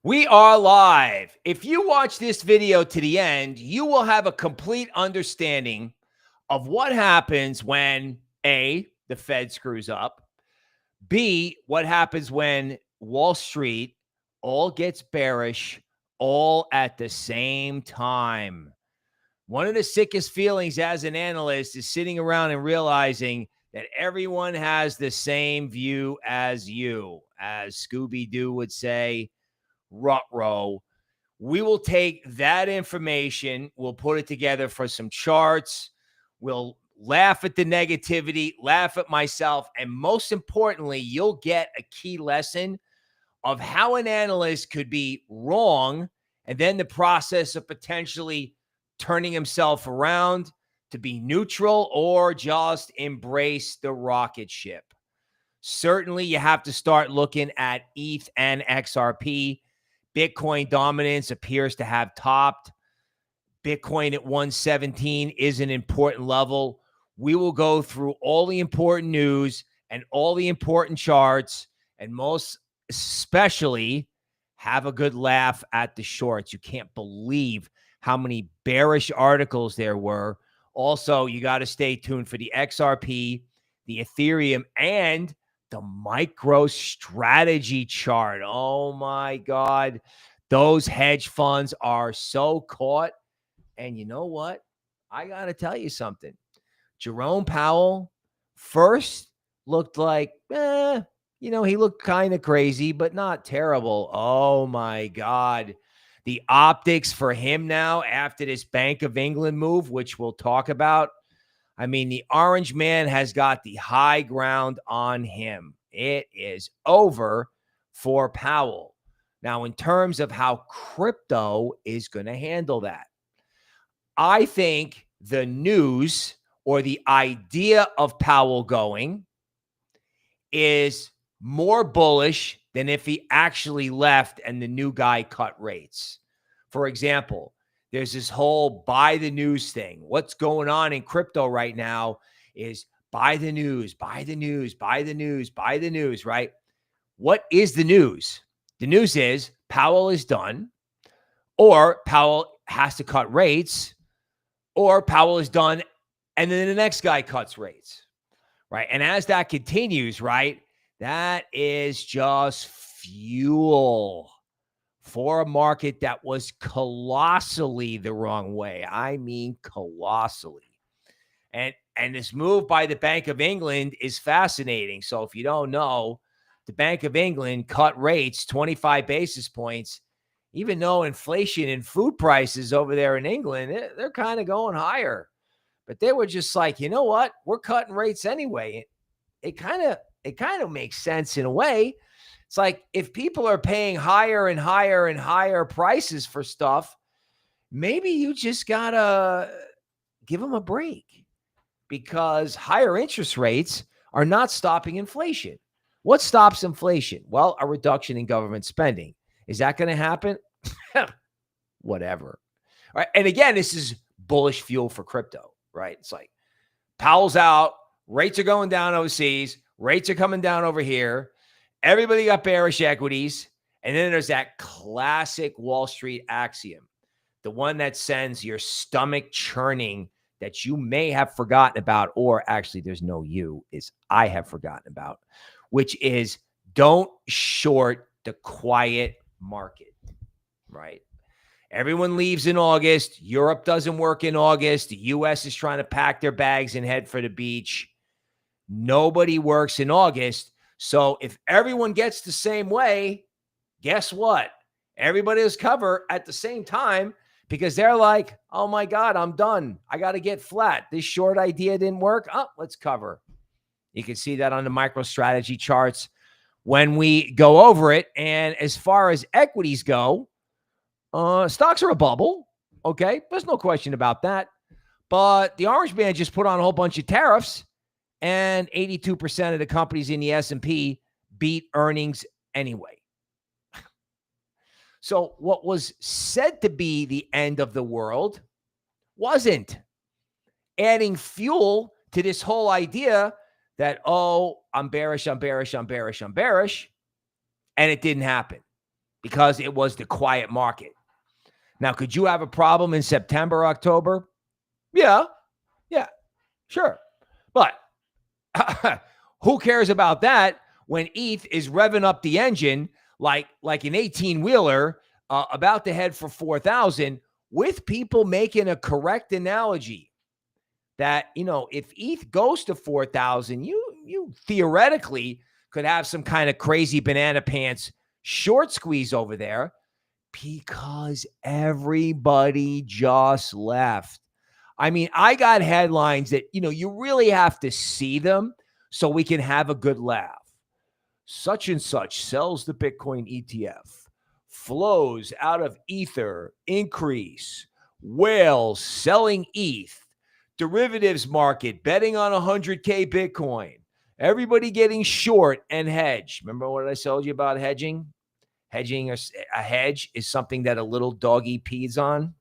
We are live. If you watch this video to the end, you will have a complete understanding of what happens when A, the Fed screws up, B, what happens when Wall Street all gets bearish all at the same time. One of the sickest feelings as an analyst is sitting around and realizing that everyone has the same view as you. As Scooby-Doo would say, ruh-roh. We will take that information, we'll put it together for some charts, we'll laugh at the negativity, laugh at myself, and most importantly, you'll get a key lesson of how an analyst could be wrong and then the process of potentially turning himself around to be neutral or just embrace the rocket ship. Certainly, you have to start looking at ETH and XRP. Bitcoin dominance appears to have topped. Bitcoin at 117 is an important level. We will go through all the important news and all the important charts, and most especially have a good laugh at the shorts. You can't believe how many bearish articles there were. Also, you got to stay tuned for the XRP, the Ethereum, and the MicroStrategy chart. Oh my God. Those hedge funds are so caught. And you know what? I got to tell you something. Jerome Powell first looked like, he looked kind of crazy, but not terrible. Oh my God. The optics for him now after this Bank of England move, which we'll talk about. I mean, the orange man has got the high ground on him. It is over for Powell. Now, in terms of how crypto is going to handle that, I think the news or the idea of Powell going is more bullish than if he actually left and the new guy cut rates. For example, there's this whole buy the news thing. What's going on in crypto right now is buy the news, buy the news, buy the news, buy the news, right? What is the news? The news is Powell is done, or Powell has to cut rates, or Powell is done and then the next guy cuts rates, right? And as that continues, right, that is just fuel for a market that was colossally the wrong way. I mean, colossally. And this move by the Bank of England is fascinating. So if you don't know, the Bank of England cut rates 25 basis points, even though inflation and food prices over there in England, they're kind of going higher. But they were just like, you know what? We're cutting rates anyway. It kind of makes sense in a way. It's like if people are paying higher and higher and higher prices for stuff, maybe you just got to give them a break, because higher interest rates are not stopping inflation. What stops inflation? Well, a reduction in government spending. Is that going to happen? Whatever. All right. And again, this is bullish fuel for crypto, right? It's like Powell's out, rates are going down overseas, rates are coming down over here. Everybody got bearish equities. And then there's that classic Wall Street axiom, the one that sends your stomach churning that you may have forgotten about, or actually there's no you, is I have forgotten about, which is don't short the quiet market, right? Everyone leaves in August. Europe doesn't work in August. The U.S. is trying to pack their bags and head for the beach. Nobody works in August. So if everyone gets the same way, guess what? Everybody is covered at the same time, because they're like, oh my God, I'm done. I got to get flat. This short idea didn't work. Oh, let's cover. You can see that on the MicroStrategy charts when we go over it. And as far as equities go, stocks are a bubble. Okay. There's no question about that. But the orange man just put on a whole bunch of tariffs, and 82% of the companies in the S&P beat earnings anyway. So what was said to be the end of the world wasn't. Adding fuel to this whole idea that, oh, I'm bearish, I'm bearish, I'm bearish, I'm bearish. And it didn't happen, because it was the quiet market. Now, could you have a problem in September, October? Yeah, sure. But who cares about that when ETH is revving up the engine like an 18-wheeler about to head for 4,000, with people making a correct analogy that, if ETH goes to 4,000, you theoretically could have some kind of crazy banana pants short squeeze over there because everybody just left. I mean, I got headlines that, you really have to see them so we can have a good laugh. Such and such sells the Bitcoin ETF. Flows out of Ether increase. Whales selling ETH. Derivatives market betting on 100K Bitcoin. Everybody getting short and hedge. Remember what I told you about hedging? Hedging, a hedge is something that a little doggy pees on.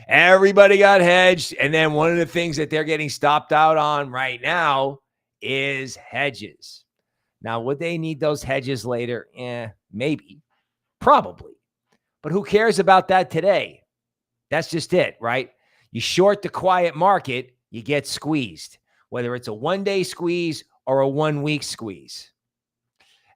Everybody got hedged. And then one of the things that they're getting stopped out on right now is hedges. Now, would they need those hedges later? Maybe, probably. But who cares about that today? That's just it, right? You short the quiet market, you get squeezed, whether it's a one-day squeeze or a one-week squeeze.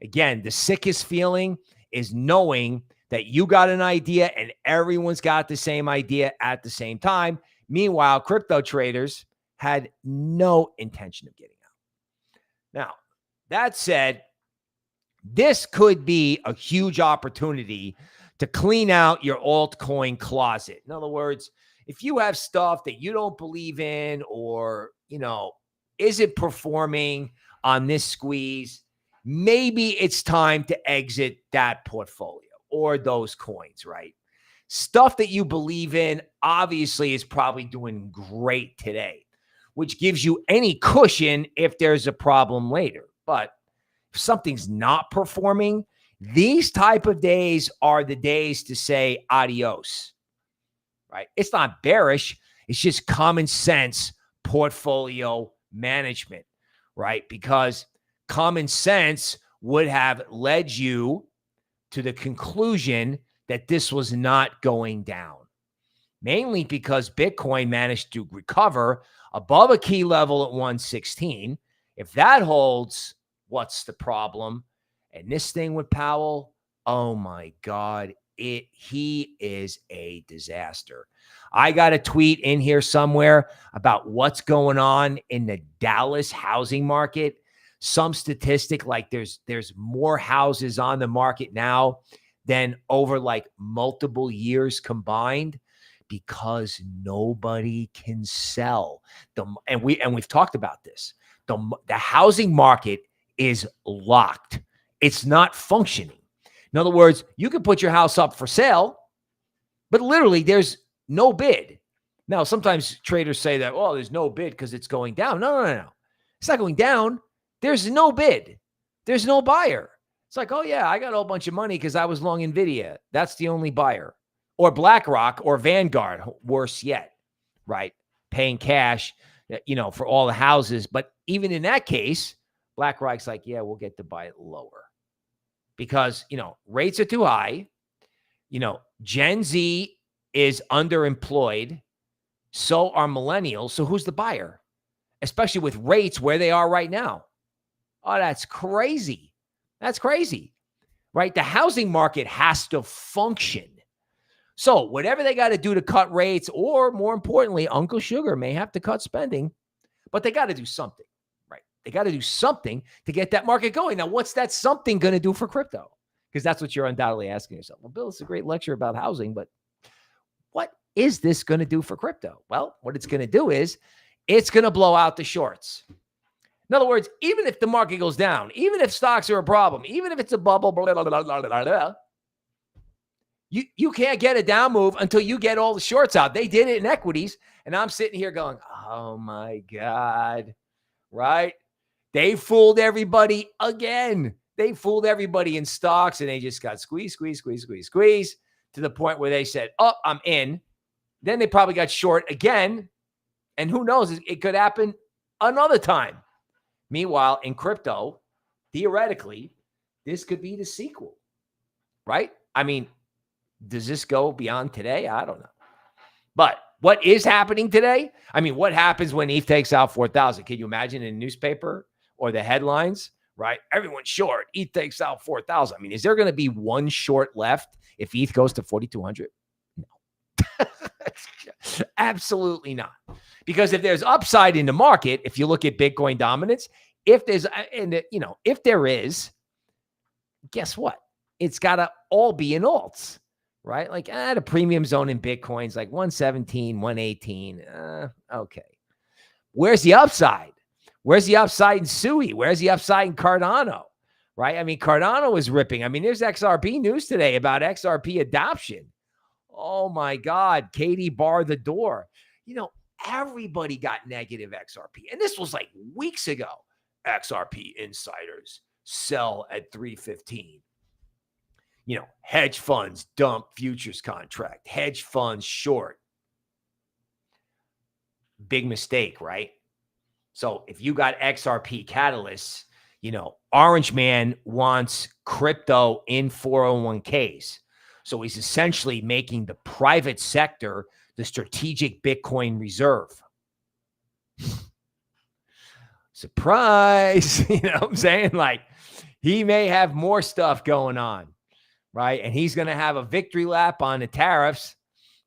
Again, the sickest feeling is knowing that you got an idea and everyone's got the same idea at the same time. Meanwhile, crypto traders had no intention of getting out. Now, that said, this could be a huge opportunity to clean out your altcoin closet. In other words, if you have stuff that you don't believe in or, isn't performing on this squeeze, maybe it's time to exit that portfolio or those coins, right? Stuff that you believe in obviously is probably doing great today, which gives you any cushion if there's a problem later. But if something's not performing, these type of days are the days to say adios, right? It's not bearish. It's just common sense portfolio management, right? Because common sense would have led you to the conclusion that this was not going down, mainly because Bitcoin managed to recover above a key level at 116. If that holds, what's the problem? And this thing with Powell, oh my God, he is a disaster. I got a tweet in here somewhere about what's going on in the Dallas housing market. Some statistic like there's more houses on the market now than over like multiple years combined because nobody can sell. And we've talked about this. The housing market is locked. It's not functioning. In other words, you can put your house up for sale, but literally there's no bid. Now, sometimes traders say that, oh, there's no bid because it's going down. No. It's not going down. There's no bid. There's no buyer. It's like, oh, yeah, I got a whole bunch of money because I was long NVIDIA. That's the only buyer. Or BlackRock or Vanguard, worse yet, right? Paying cash, for all the houses. But even in that case, BlackRock's like, yeah, we'll get to buy it lower because, rates are too high. Gen Z is underemployed. So are millennials. So who's the buyer? Especially with rates where they are right now. Oh, that's crazy. That's crazy, right? The housing market has to function. So whatever they got to do to cut rates, or more importantly, Uncle Sugar may have to cut spending, but they got to do something, right? They got to do something to get that market going. Now, what's that something going to do for crypto? Because that's what you're undoubtedly asking yourself. Well, Bill, it's a great lecture about housing, but what is this going to do for crypto? Well, what it's going to do is it's going to blow out the shorts. In other words, even if the market goes down, even if stocks are a problem, even if it's a bubble, blah, blah, blah, blah, blah, blah, you can't get a down move until you get all the shorts out. They did it in equities, and I'm sitting here going, oh, my God, right? They fooled everybody again. They fooled everybody in stocks, and they just got squeeze to the point where they said, oh, I'm in. Then they probably got short again, and who knows? It could happen another time. Meanwhile, in crypto, theoretically, this could be the sequel. right? I mean, does this go beyond today? I don't know. But what is happening today? I mean, what happens when ETH takes out 4,000? Can you imagine in the newspaper or the headlines, right? Everyone's short. ETH takes out 4,000. I mean, is there going to be one short left if ETH goes to 4,200? No. Absolutely not. Because if there's upside in the market, if you look at Bitcoin dominance, if there's, and you know, if there is, guess what? It's got to all be in alts. Right? Like the premium zone in Bitcoin's like 117, 118. Okay. Where's the upside? Where's the upside in SUI? Where's the upside in Cardano? Right? I mean, Cardano is ripping. I mean, there's XRP news today about XRP adoption. Oh my God. Katie barred the door. You know, everybody got negative XRP. And this was like weeks ago. XRP insiders sell at 315. You know, hedge funds dump futures contract, hedge funds short. Big mistake, right? So if you got XRP catalysts, you know, Orange Man wants crypto in 401ks. So he's essentially making the private sector the strategic Bitcoin reserve. Surprise. You know what I'm saying? Like, he may have more stuff going on. Right. And he's going to have a victory lap on the tariffs.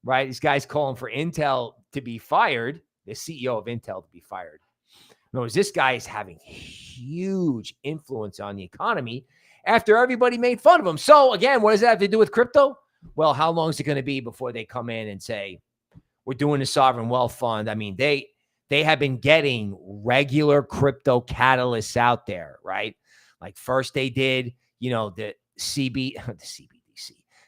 Right. These guys calling for Intel to be fired. The CEO of Intel to be fired. Notice this guy is having huge influence on the economy after everybody made fun of him. So again, what does that have to do with crypto? Well, how long is it going to be before they come in and say, we're doing a sovereign wealth fund? I mean, they have been getting regular crypto catalysts out there, right? Like first they did, you know, the CBDC,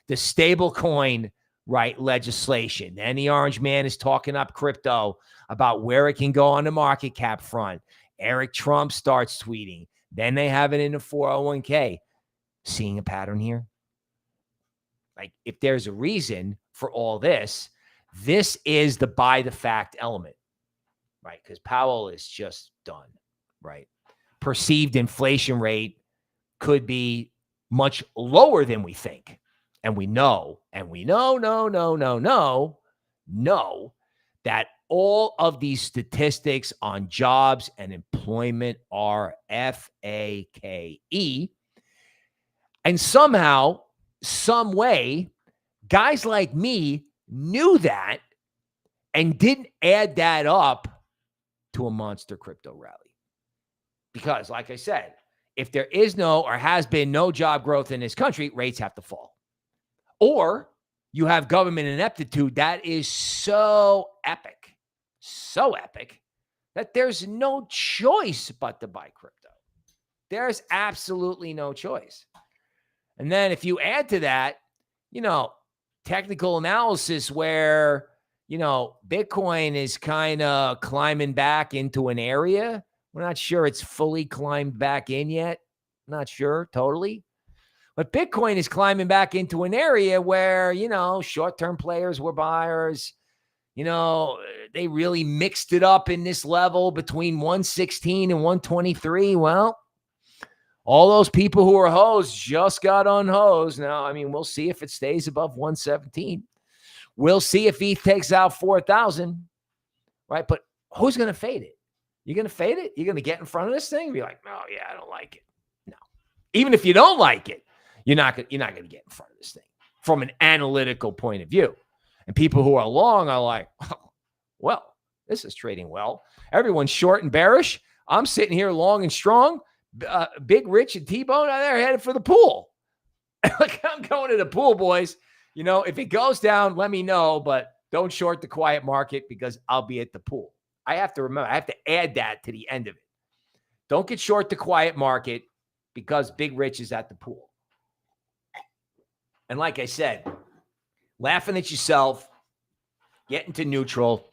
the stable coin, right, legislation. Then the Orange Man is talking up crypto about where it can go on the market cap front. Eric Trump starts tweeting. Then they have it in the 401k. Seeing a pattern here? Like, if there's a reason for all this, this is the buy the fact element, right? Because Powell is just done, right? Perceived inflation rate could be much lower than we think. And we know that all of these statistics on jobs and employment are FAKE. And somehow, some way, guys like me knew that and didn't add that up to a monster crypto rally. Because, like I said, if there is no or has been no job growth in this country, rates have to fall. Or you have government ineptitude that is so epic that there's no choice but to buy crypto. There's absolutely no choice. And then if you add to that, you know, technical analysis where, you know, Bitcoin is kind of climbing back into an area. We're not sure it's fully climbed back in yet. Not sure totally. But Bitcoin is climbing back into an area where, you know, short-term players were buyers. You know, they really mixed it up in this level between 116 and 123. Well, all those people who are hosed just got unhosed. Now, I mean, we'll see if it stays above 117. We'll see if ETH takes out 4,000, right? But who's going to fade it? You're going to fade it? You're going to get in front of this thing and be like, oh, yeah, I don't like it. No. Even if you don't like it, you're not going to get in front of this thing from an analytical point of view. And people who are long are like, oh, well, this is trading well. Everyone's short and bearish. I'm sitting here long and strong. Big Rich and T-Bone, they're headed for the pool. Like, I'm going to the pool, boys. You know, if it goes down, let me know, but don't short the quiet market because I'll be at the pool. I have to remember, I have to add that to the end of it. Don't get short the quiet market because Big Rich is at the pool. And like I said, laughing at yourself, getting to neutral,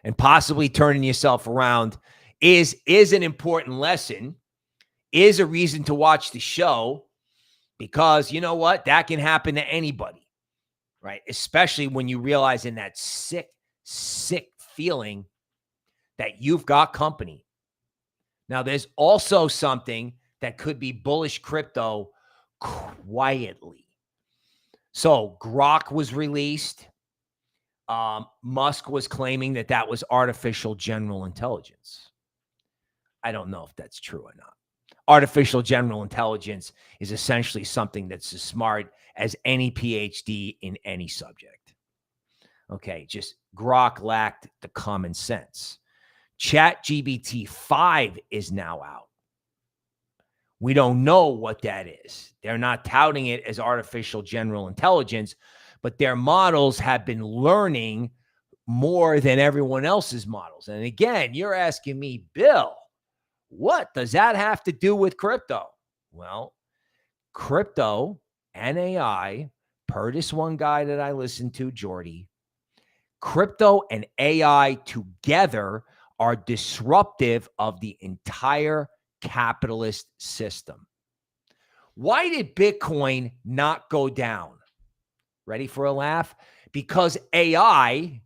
and possibly turning yourself around is an important lesson, is a reason to watch the show, because you know what? That can happen to anybody, right? Especially when you realize in that sick feeling that you've got company. Now, there's also something that could be bullish crypto quietly. So Grok was released. Musk was claiming that that was artificial general intelligence. I don't know if that's true or not. Artificial general intelligence is essentially something that's as smart as any PhD in any subject. Okay, just Grok lacked the common sense. ChatGPT 5 is now out. We don't know what that is. They're not touting it as artificial general intelligence, but their models have been learning more than everyone else's models. And again, you're asking me, Bill, what does that have to do with crypto? Well, crypto and AI, per this one guy that I listened to, Jordy, crypto and AI together are disruptive of the entire capitalist system. Why did Bitcoin not go down? Ready for a laugh? Because AI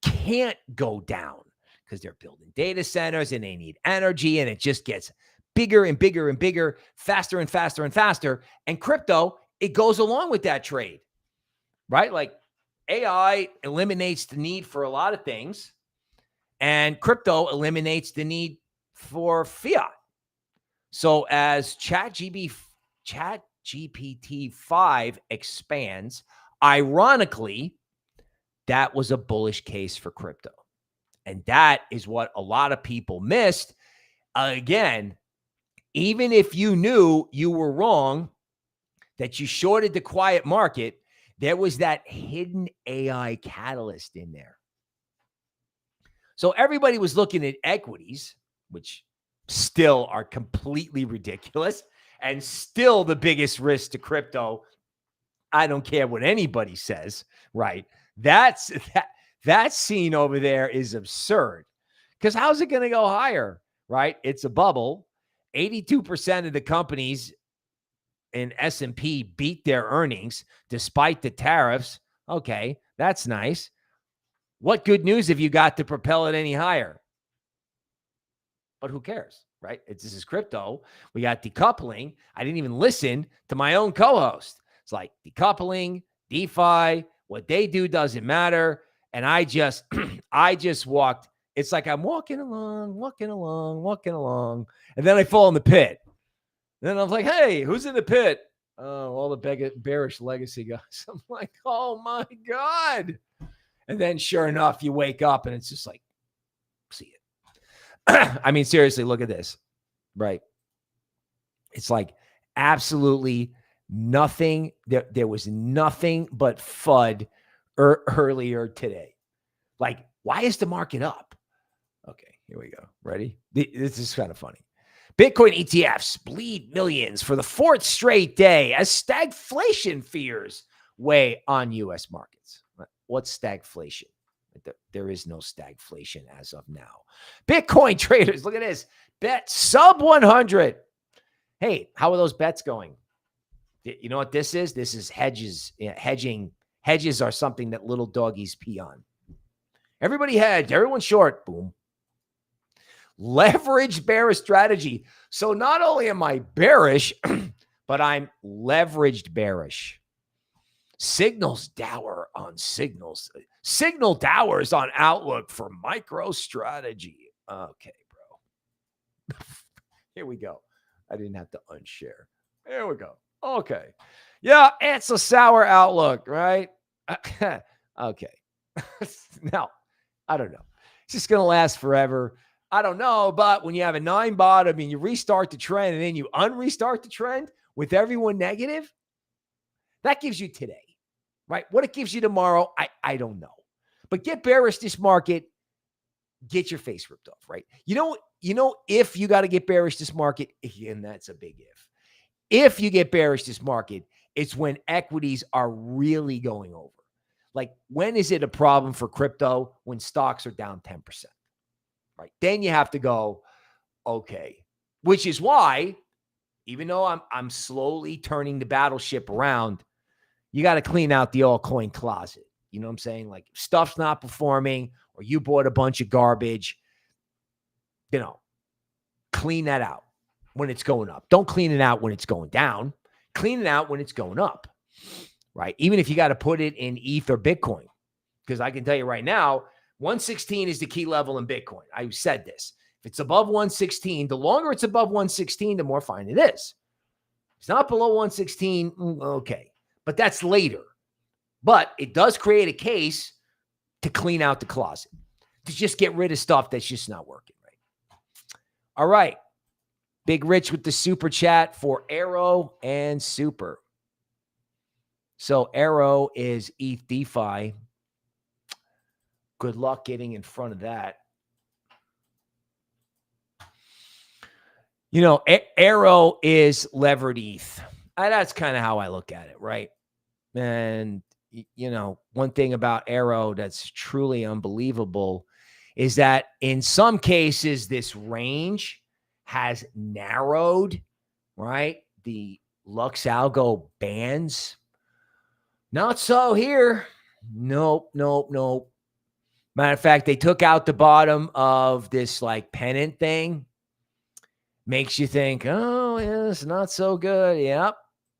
can't go down because they're building data centers and they need energy, and it just gets bigger and bigger and bigger, faster and faster and faster. And crypto, it goes along with that trade, right? Like AI eliminates the need for a lot of things, and crypto eliminates the need for fiat. So as ChatGPT 5 expands, ironically, that was a bullish case for crypto. And that is what a lot of people missed. Again, even if you knew you were wrong, that you shorted the quiet market, there was that hidden AI catalyst in there. So everybody was looking at equities, which still are completely ridiculous and still the biggest risk to crypto. I don't care what anybody says, right? That scene over there is absurd, because how's it going to go higher, right? It's a bubble. 82% of the companies in S&P beat their earnings despite the tariffs. Okay, that's nice. What good news have you got to propel it any higher? But who cares, right? This is crypto. We got decoupling. I didn't even listen to my own co-host. It's like decoupling, DeFi, what they do doesn't matter. And I just walked. It's like I'm walking along. And then I fall in the pit. And then I was like, hey, who's in the pit? Oh, all the bearish legacy guys. I'm like, oh my God. And then sure enough, you wake up and it's just like, see it. I mean, seriously, look at this, right? It's like absolutely nothing. There was nothing but FUD earlier today. Like, why is the market up? Okay, here we go. Ready? This is kind of funny. Bitcoin ETFs bleed millions for the fourth straight day as stagflation fears weigh on U.S. markets. What's stagflation? There is no stagflation as of now. Bitcoin traders, look at this. Bet sub 100. Hey, how are those bets going? You know what this is? This is hedges. Hedging. Hedges are something that little doggies pee on. Everybody hedge. Everyone's short. Boom. Leveraged bearish strategy. So not only am I bearish, but I'm leveraged bearish. Signals Dour on signals. Signal Dour's on outlook for MicroStrategy. Okay, bro. Here we go. I didn't have to unshare. Here we go. Okay. Yeah, it's a sour outlook, right? Okay. Now, I don't know. It's just going to last forever. I don't know, but when you have a 9 bottom and you restart the trend and then you unrestart the trend with everyone negative, that gives you today, right? What it gives you tomorrow, I don't know. But get bearish this market, get your face ripped off, right? You know, if you got to get bearish this market, and that's a big if. If you get bearish this market, it's when equities are really going over. Like, when is it a problem for crypto? When stocks are down 10%, right? Then you have to go, okay, which is why, even though I'm slowly turning the battleship around, you got to clean out the altcoin closet. You know what I'm saying? Like, if stuff's not performing or you bought a bunch of garbage, clean that out when it's going up. Don't clean it out when it's going down. Clean it out when it's going up, right? Even if you got to put it in ETH or Bitcoin, because I can tell you right now, 116 is the key level in Bitcoin. I said this. If it's above 116, the longer it's above 116, the more fine it is. It's not below 116, okay. But that's later. But it does create a case to clean out the closet, to just get rid of stuff that's just not working right. All right. Big Rich with the super chat for Aero and Super. So Aero is ETH DeFi. Good luck getting in front of that. You know, Aero is levered ETH. That's kind of how I look at it, right? And, you know, one thing about Aero that's truly unbelievable is that in some cases, this range has narrowed, right? The LuxAlgo bands. Not so here. Nope. Matter of fact, they took out the bottom of this like pennant thing. Makes you think, oh, yeah, it's not so good. Yep.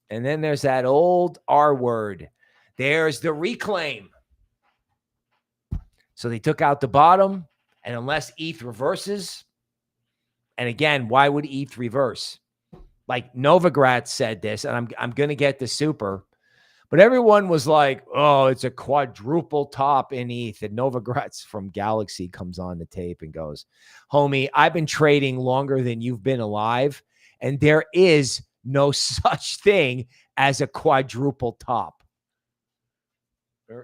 And then there's that old R word. There's the reclaim. So they took out the bottom, and unless ETH reverses, and again, why would ETH reverse? Like Novogratz said this, and I'm going to get the super, but everyone was like, oh, it's a quadruple top in ETH. And Novogratz from Galaxy comes on the tape and goes, homie, I've been trading longer than you've been alive, and there is no such thing as a quadruple top.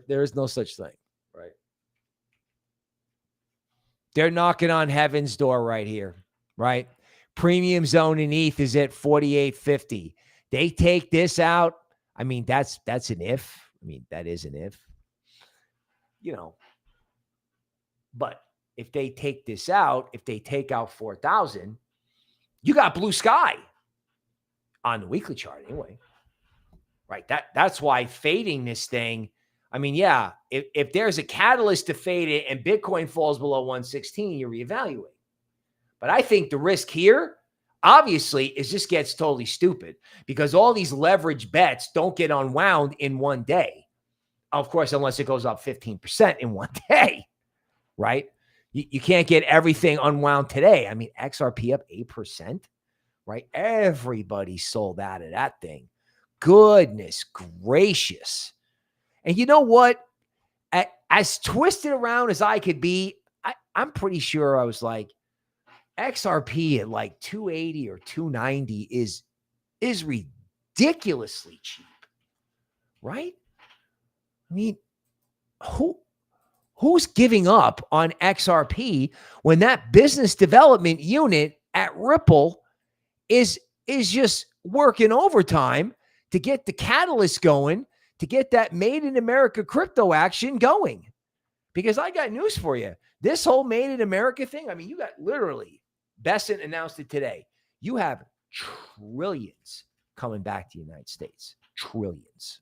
There is no such thing, right? They're knocking on heaven's door right here, right? Premium zone in ETH is at 48.50. They take this out. I mean, that's an if. I mean, that is an if. You know, but if they take this out, if they take out 4,000, you got blue sky on the weekly chart anyway, right? That's why fading this thing. I mean, yeah, if there's a catalyst to fade it and Bitcoin falls below 116, you reevaluate. But I think the risk here, obviously, is just gets totally stupid because all these leverage bets don't get unwound in one day. Of course, unless it goes up 15% in one day, right? You can't get everything unwound today. I mean, XRP up 8%, right? Everybody sold out of that thing. Goodness gracious. And you know what? As twisted around as I could be, I'm pretty sure I was like, XRP at like 280 or 290 is ridiculously cheap, right? I mean, who's giving up on XRP when that business development unit at Ripple is just working overtime to get the catalyst going, to get that made in America crypto action going? Because I got news for you. This whole made in America thing, I mean, you got literally, Besant announced it today. You have trillions coming back to the United States. Trillions.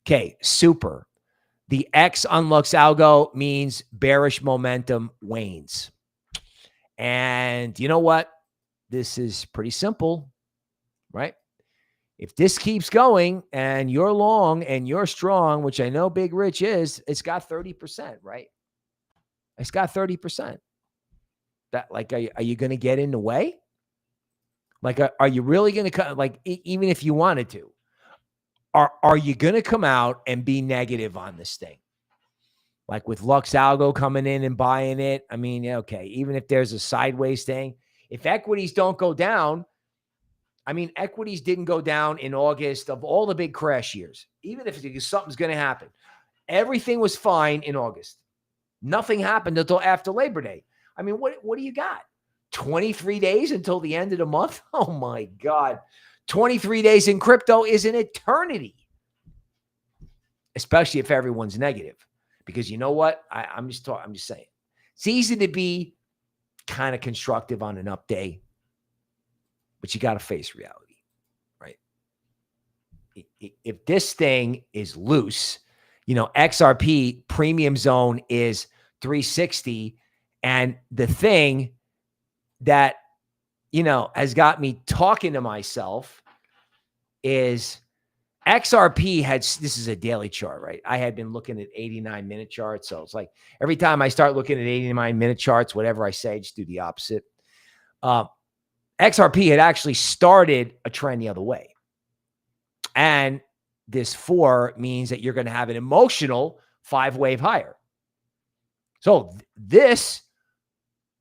Okay, super. The X on LuxAlgo means bearish momentum wanes. And you know what? This is pretty simple, right? If this keeps going and you're long and you're strong, which I know Big Rich is, it's got 30%, right? It's got 30%. That, like, are you going to get in the way? Like, are you really going to come? Like, even if you wanted to, are you going to come out and be negative on this thing? Like with LuxAlgo coming in and buying it. I mean, okay, even if there's a sideways thing, if equities don't go down, I mean, equities didn't go down in August of all the big crash years. Even if something's going to happen, everything was fine in August. Nothing happened until after Labor Day. I mean, what do you got? 23 days until the end of the month? Oh, my God. 23 days in crypto is an eternity, especially if everyone's negative. Because you know what? I'm just saying. It's easy to be kind of constructive on an up day, but you got to face reality, right? If this thing is loose, you know, XRP premium zone is 360. And the thing that, you know, has got me talking to myself is XRP had, this is a daily chart, right? I had been looking at 89-minute charts. So it's like every time I start looking at 89-minute charts, whatever I say, just do the opposite. XRP had actually started a trend the other way. And this 4 means that you're going to have an emotional 5-wave higher. So this,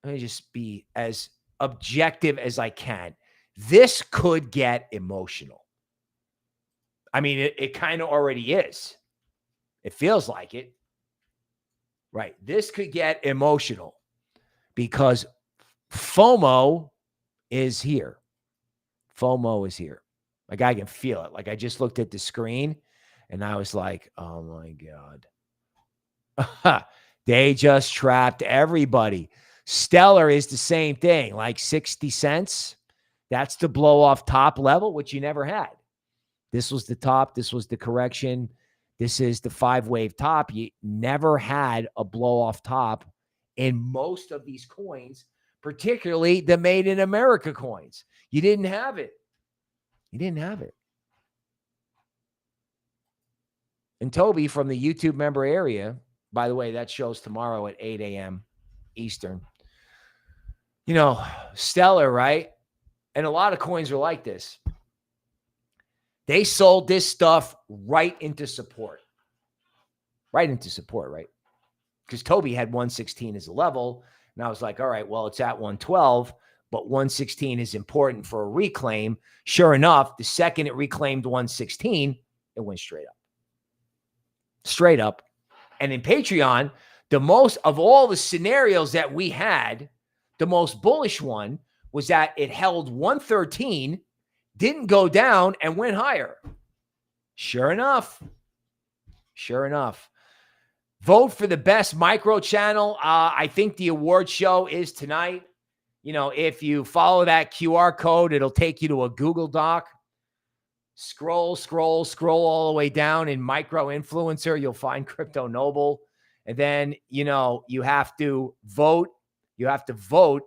let me just be as objective as I can. This could get emotional. I mean, it kind of already is. It feels like it. Right. This could get emotional because FOMO is here. FOMO is here. Like I can feel it. Like I just looked at the screen and I was like, oh my God. They just trapped everybody. Stellar is the same thing, like 60 cents. That's the blow off top level, which you never had. This was the top. This was the correction. This is the 5-wave top. You never had a blow off top in most of these coins, particularly the made in America coins. You didn't have it. You didn't have it. And Toby from the YouTube member area, by the way, that shows tomorrow at 8 a.m. Eastern. You know, stellar, right? And a lot of coins are like this. They sold this stuff right into support. Right into support, right? Because Toby had 116 as a level. And I was like, all right, well, it's at 112, but 116 is important for a reclaim. Sure enough, the second it reclaimed 116, it went straight up. Straight up. And in Patreon, the most of all the scenarios that we had, the most bullish one was that it held 113, didn't go down, and went higher. Sure enough. Sure enough. Vote for the best micro channel. I think the award show is tonight. You know, if you follow that QR code, it'll take you to a Google Doc. Scroll all the way down in micro influencer. You'll find Crypto Noble. And then, you know, you have to vote. You have to vote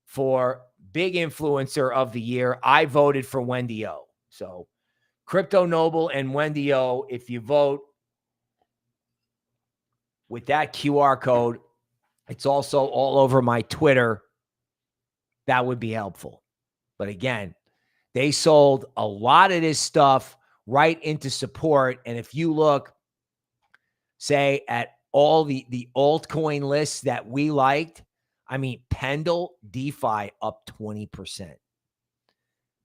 for big influencer of the year. I voted for Wendy O. So Crypto Noble and Wendy O, if you vote with that QR code, it's also all over my Twitter. That would be helpful. But again, they sold a lot of this stuff right into support. And if you look, say, at all the altcoin lists that we liked, I mean, Pendle DeFi up 20%. I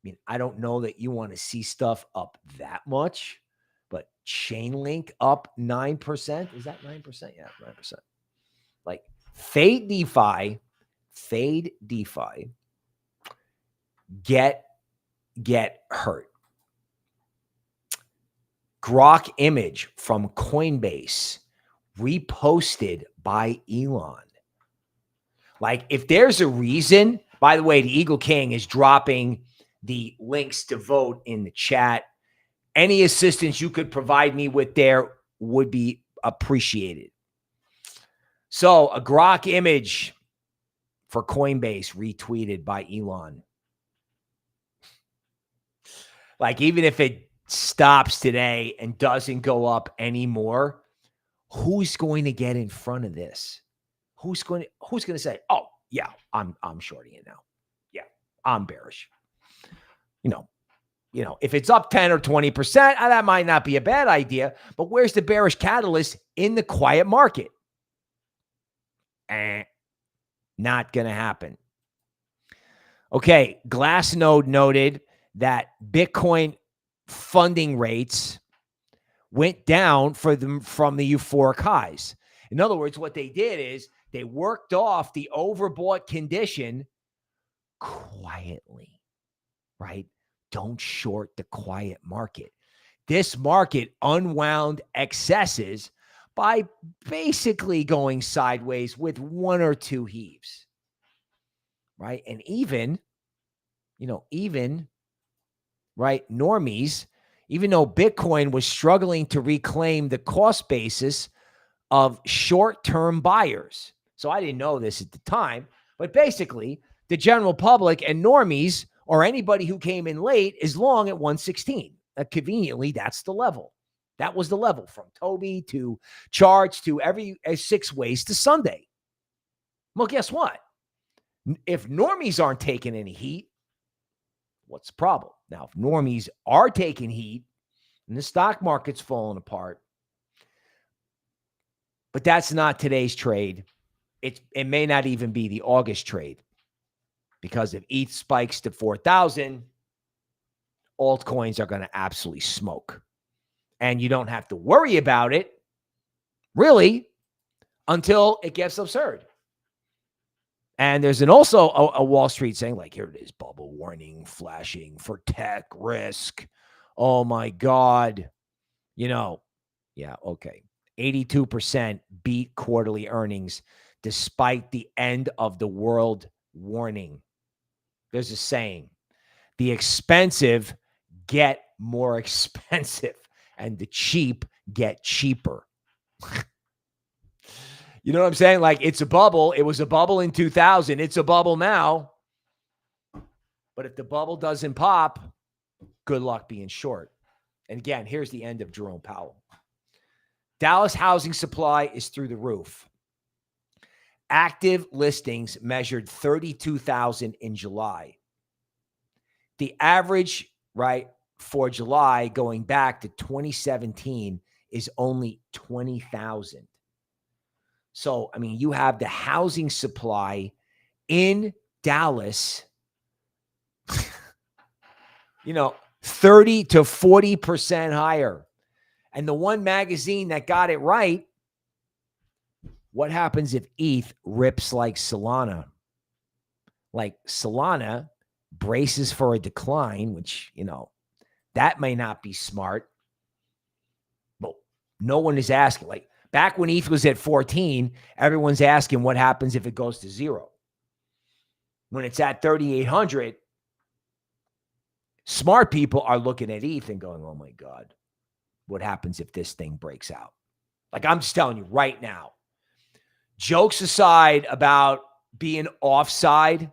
mean, I don't know that you want to see stuff up that much, but Chainlink up 9%. Is that 9%? Yeah, 9%. Like Fade DeFi, get hurt. Grok image from Coinbase reposted by Elon. Like if there's a reason, by the way, the Eagle King is dropping the links to vote in the chat. Any assistance you could provide me with there would be appreciated. So a Grok image for Coinbase retweeted by Elon. Like even if it stops today and doesn't go up anymore, who's going to get in front of this? Who's going to say, "Oh, yeah, I'm shorting it now. Yeah, I'm bearish." You know, if it's up 10 or 20%, that might not be a bad idea, but where's the bearish catalyst in the quiet market? Not going to happen. Okay, Glassnode noted that Bitcoin funding rates went down from the euphoric highs. In other words, what they did is they worked off the overbought condition quietly, right? Don't short the quiet market. This market unwound excesses by basically going sideways with 1 or 2 heaves, right? And even, right, normies, even though Bitcoin was struggling to reclaim the cost basis of short-term buyers. So I didn't know this at the time, but basically the general public and normies or anybody who came in late is long at 116. conveniently, that's the level. That was the level from Toby to charts to every 6 ways to Sunday. Well, guess what? If normies aren't taking any heat, what's the problem? Now, if normies are taking heat and the stock market's falling apart, but that's not today's trade. It may not even be the August trade, because if ETH spikes to 4,000, altcoins are going to absolutely smoke. And you don't have to worry about it, really, until it gets absurd. And there's also a Wall Street saying, like, here it is, bubble warning, flashing for tech risk. Oh, my God. Yeah, okay. 82% beat quarterly earnings despite the end of the world warning. There's a saying, the expensive get more expensive and the cheap get cheaper. You know what I'm saying? Like, it's a bubble. It was a bubble in 2000. It's a bubble now. But if the bubble doesn't pop, good luck being short. And again, here's the end of Jerome Powell. Dallas housing supply is through the roof. Active listings measured 32,000 in July. The average, right, for July going back to 2017 is only 20,000. So, I mean, you have the housing supply in Dallas, 30 to 40% higher. And the one magazine that got it right, what happens if ETH rips like Solana? Like, Solana braces for a decline, which, that may not be smart. But no one is asking. Like, back when ETH was at 14, everyone's asking what happens if it goes to 0. When it's at 3,800, smart people are looking at ETH and going, oh my God, what happens if this thing breaks out? Like, I'm just telling you right now, jokes aside about being offside,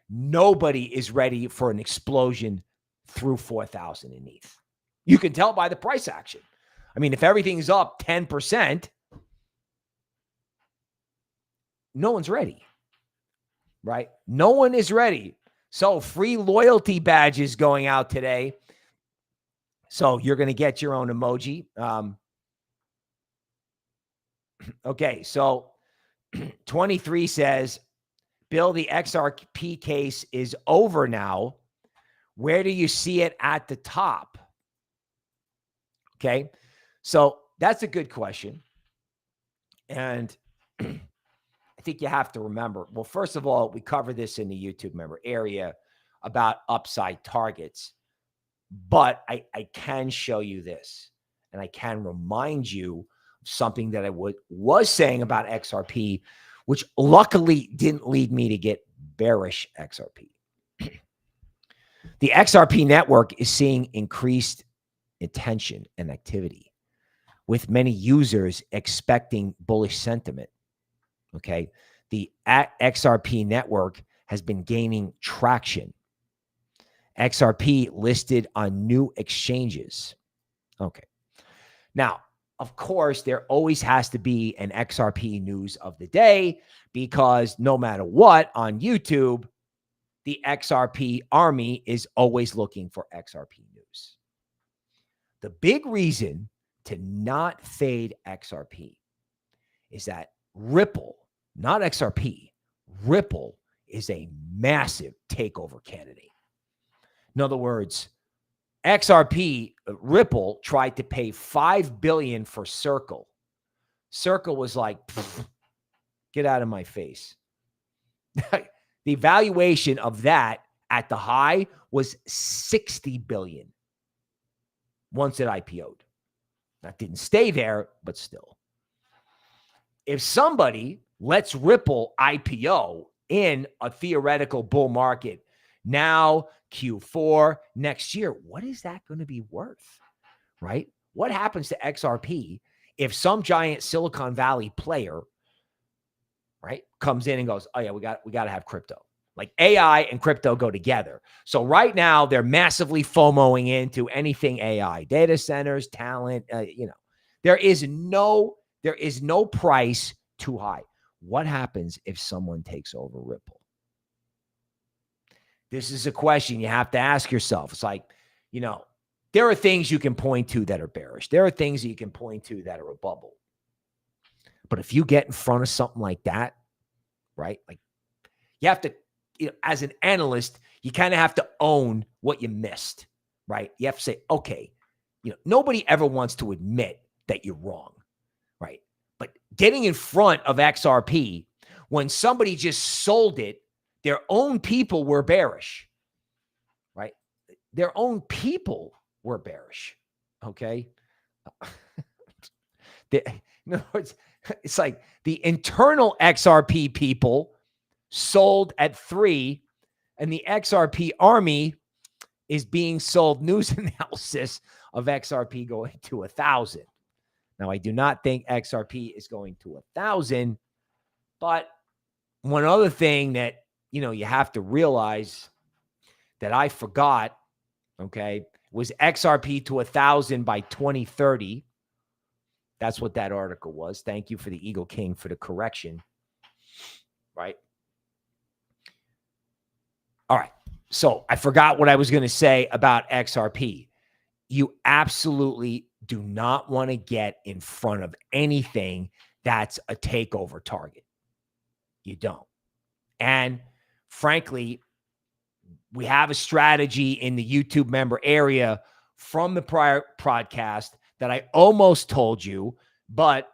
nobody is ready for an explosion through 4,000 in ETH. You can tell by the price action. I mean, if everything's up 10%, no one's ready, right? No one is ready. So free loyalty badges going out today. So you're going to get your own emoji. Okay, so 23 says, Bill, the XRP case is over now. Where do you see it at the top? Okay, so that's a good question. And I think you have to remember, well, first of all, we cover this in the YouTube member area about upside targets. But I can show you this, and I can remind you of something that I was saying about XRP, which luckily didn't lead me to get bearish XRP. The XRP network is seeing increased attention and activity, with many users expecting bullish sentiment. Okay, the XRP network has been gaining traction. XRP listed on new exchanges. Okay. Now, of course, there always has to be an XRP news of the day, because no matter what, on YouTube, the XRP army is always looking for XRP news. The big reason to not fade XRP is that Ripple, not XRP, Ripple is a massive takeover candidate. In other words, XRP, Ripple tried to pay $5 billion for Circle. Circle was like, get out of my face. The valuation of that at the high was $60 billion once it IPO'd. That didn't stay there, but still. If somebody lets Ripple IPO in a theoretical bull market now, Q4 next year, what is that going to be worth, right? What happens to XRP if some giant Silicon Valley player, right, comes in and goes, oh yeah, we got to have crypto. Like AI and crypto go together. So right now they're massively FOMOing into anything AI, data centers, talent, there is no price too high. What happens if someone takes over Ripple? This is a question you have to ask yourself. It's like, there are things you can point to that are bearish. There are things that you can point to that are a bubble. But if you get in front of something like that, right? Like you have to, as an analyst, you kind of have to own what you missed, right? You have to say, okay, nobody ever wants to admit that you're wrong, right? But getting in front of XRP when somebody just sold it, their own people were bearish, right? Their own people were bearish, okay? It's like the internal XRP people sold at 3, and the XRP army is being sold news analysis of XRP going to 1,000. Now, I do not think XRP is going to 1,000, but one other thing that, you have to realize that I forgot, okay, was XRP to 1,000 by 2030. That's what that article was. Thank you for the Eagle King for the correction, right? All right. So I forgot what I was going to say about XRP. You absolutely do not want to get in front of anything that's a takeover target. You don't. And frankly, we have a strategy in the YouTube member area from the prior podcast that I almost told you, but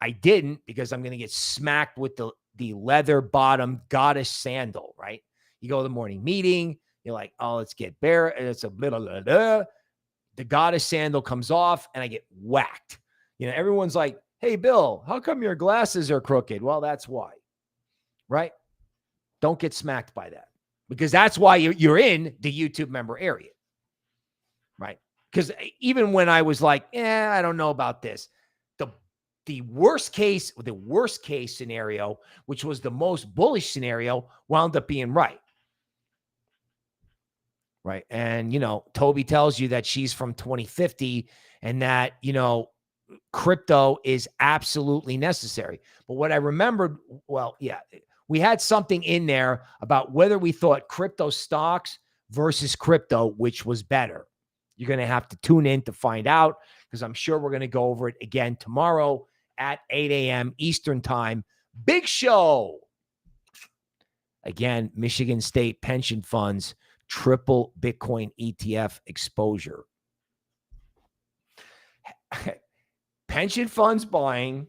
I didn't because I'm going to get smacked with the leather bottom goddess sandal, right? You go to the morning meeting, you're like, oh, let's get bare. And it's a blah, blah, blah. The goddess sandal comes off and I get whacked. Everyone's like, hey, Bill, how come your glasses are crooked? Well, that's why, right? Don't get smacked by that because that's why you're in the YouTube member area, right? Because even when I was like, I don't know about this, the worst case scenario, which was the most bullish scenario, wound up being right. Right. And, Toby tells you that she's from 2050 and that, crypto is absolutely necessary. But what I remembered, we had something in there about whether we thought crypto stocks versus crypto, which was better. You're going to have to tune in to find out because I'm sure we're going to go over it again tomorrow at 8 a.m. Eastern time. Big show. Again, Michigan State pension funds, triple Bitcoin ETF exposure. Pension funds buying,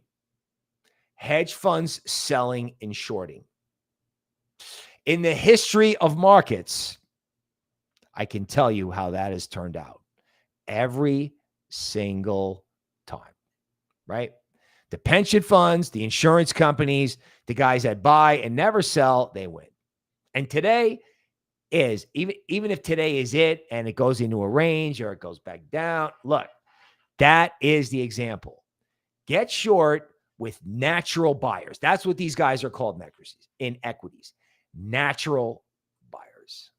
hedge funds selling and shorting. In the history of markets, I can tell you how that has turned out every single time, right? The pension funds, the insurance companies, the guys that buy and never sell, they win. And today is, even if today is it and it goes into a range or it goes back down, look, that is the example. Get short with natural buyers. That's what these guys are called in equities. Natural buyers.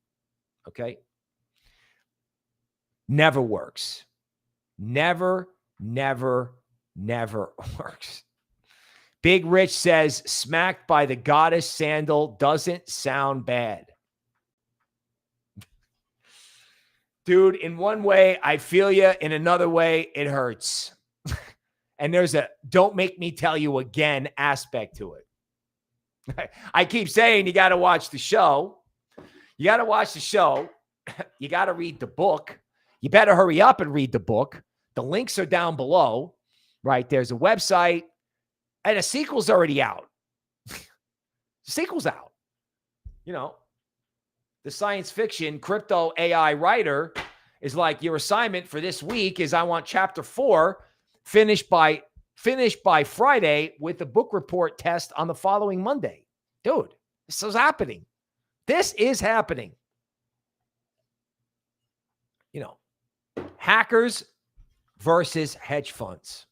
Okay? Never works. Never works. Big Rich says, smacked by the goddess sandal doesn't sound bad. Dude, in one way, I feel you. In another way, it hurts. And there's a don't make me tell you again aspect to it. I keep saying you got to watch the show. You got to watch the show. You got to read the book. You better hurry up and read the book. The links are down below, right? There's a website and a sequel's already out. The sequel's out. The science fiction crypto AI writer is like, your assignment for this week is I want chapter 4 finished by Friday with the book report test on the following Monday. Dude, this is happening. This is happening. Hackers versus hedge funds.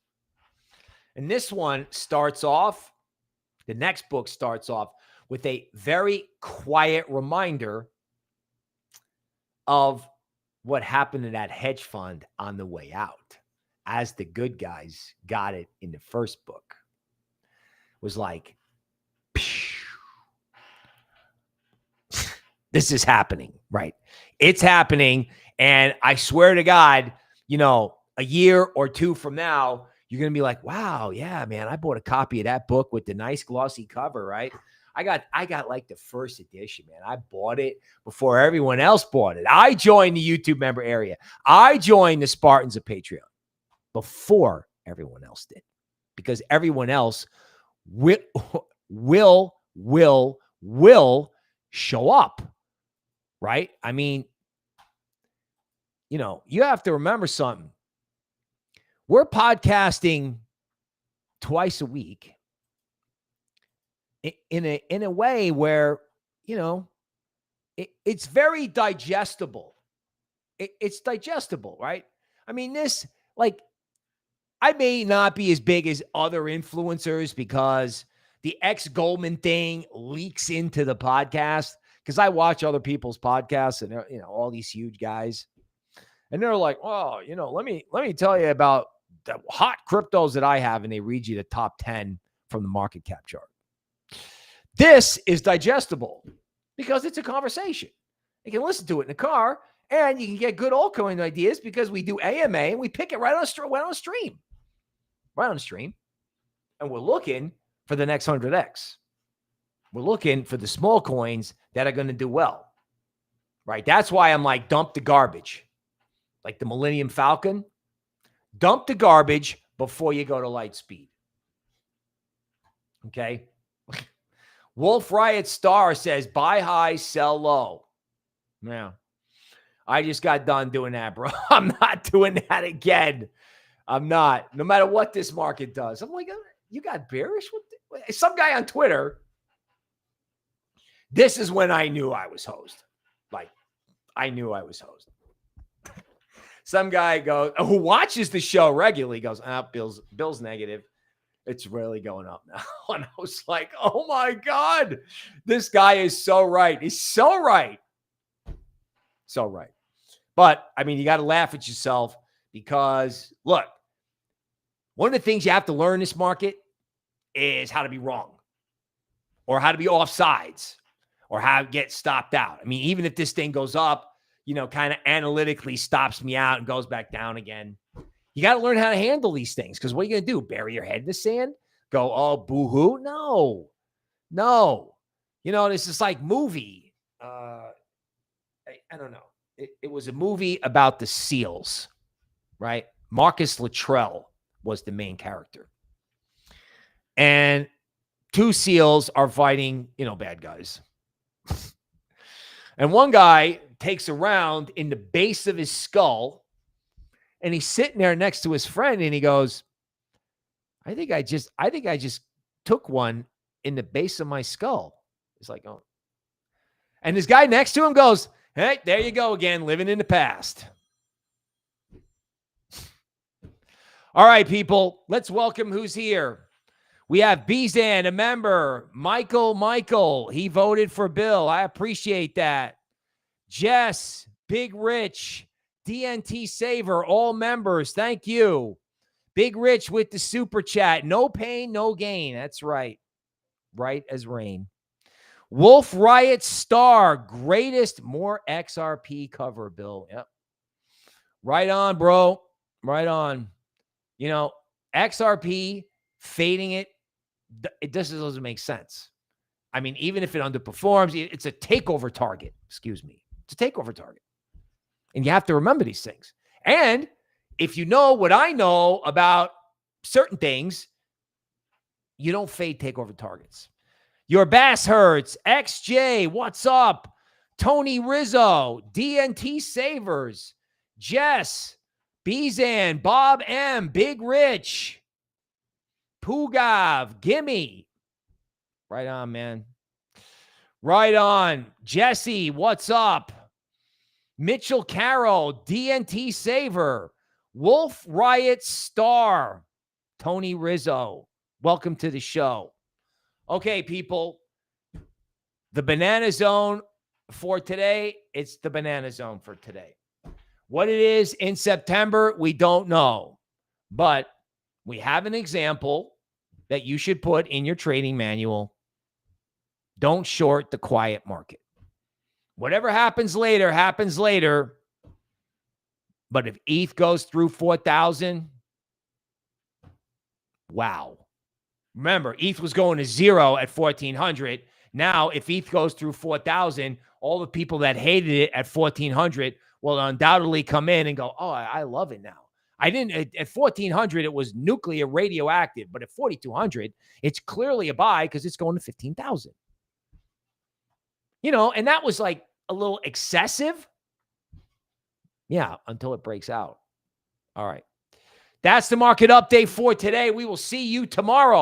And this one starts off, the next book starts off with a very quiet reminder of what happened to that hedge fund on the way out, as the good guys got it in the first book. It was like, this is happening, right? It's happening. And I swear to God, you know, a year or two from now, you're going to be like, wow, yeah, man, I bought a copy of that book with the nice glossy cover, right? I got like the first edition, man. I bought it before everyone else bought it. I joined the YouTube member area. I joined the Spartans of Patreon before everyone else did, because everyone else will show up, right? I mean, you know, you have to remember something. We're podcasting twice a week in a way where, you know, it's very digestible. It's digestible, right? I mean, this, like, I may not be as big as other influencers because the ex-Goldman thing leaks into the podcast, because I watch other people's podcasts and, you know, all these huge guys. And they're like, oh, you know, let me tell you about the hot cryptos that I have. And they read you the top 10 from the market cap chart. This is digestible because it's a conversation. You can listen to it in the car, and you can get good altcoin ideas because we do AMA and we pick it right on the stream. And we're looking for the next 100x. We're looking for the small coins that are going to do well, right? That's why I'm like, dump the garbage. Like the Millennium Falcon, dump the garbage before you go to light speed. Okay. Wolf Riot Star says, buy high, sell low. Now, I just got done doing that, bro. I'm not doing that again. I'm not. No matter what this market does. I'm like, you got bearish? Some guy on Twitter. This is when I knew I was hosed. Like, I knew I was hosed. Some guy goes, who watches the show regularly, goes, Bill's negative. It's really going up now. And I was like, oh my God, this guy is so right. He's so right. So right. But I mean, you got to laugh at yourself because look, one of the things you have to learn in this market is how to be wrong or how to be offsides or how to get stopped out. I mean, even if this thing goes up, you know, kind of analytically stops me out and goes back down again. You got to learn how to handle these things, because what are you going to do? Bury your head in the sand? Go, oh, boo-hoo? No. You know, this is like movie. I don't know. It was a movie about the SEALs, right? Marcus Luttrell was the main character. And two SEALs are fighting, you know, bad guys. And one guy takes a round in the base of his skull, and he's sitting there next to his friend, and he goes, I think I just took one in the base of my skull. It's like, oh. And this guy next to him goes, hey, there you go again, living in the past. All right, people, let's welcome who's here. We have Bizan, a member. Michael, he voted for Bill. I appreciate that. Jess, Big Rich, DNT Saver, all members. Thank you. Big Rich with the super chat. No pain, no gain. That's right. Right as rain. Wolf Riot Star, greatest, more XRP cover, Bill. Yep. Right on, bro. Right on. You know, XRP fading it just doesn't make sense. I mean, even if it underperforms, it's a takeover target. Excuse me. It's a takeover target. And you have to remember these things. And if you know what I know about certain things, you don't fade takeover targets. Your Bass Hertz, XJ, what's up? Tony Rizzo, DNT Savers, Jess, Bizan, Bob M, Big Rich, Pugav, Gimme. Right on, man. Right on. Jesse, what's up? Mitchell Carroll, DNT Saver, Wolf Riot Star, Tony Rizzo. Welcome to the show. Okay, people. The banana zone for today, it's the banana zone for today. What it is in September, we don't know. But we have an example that you should put in your trading manual. Don't short the quiet market. Whatever happens later, happens later. But if ETH goes through 4,000, wow. Remember, ETH was going to zero at 1,400. Now, if ETH goes through 4,000, all the people that hated it at 1,400 will undoubtedly come in and go, oh, I love it now. I didn't, at 1,400, it was nuclear radioactive, but at 4,200, it's clearly a buy because it's going to 15,000. You know, and that was like a little excessive. Yeah, until it breaks out. All right. That's the market update for today. We will see you tomorrow.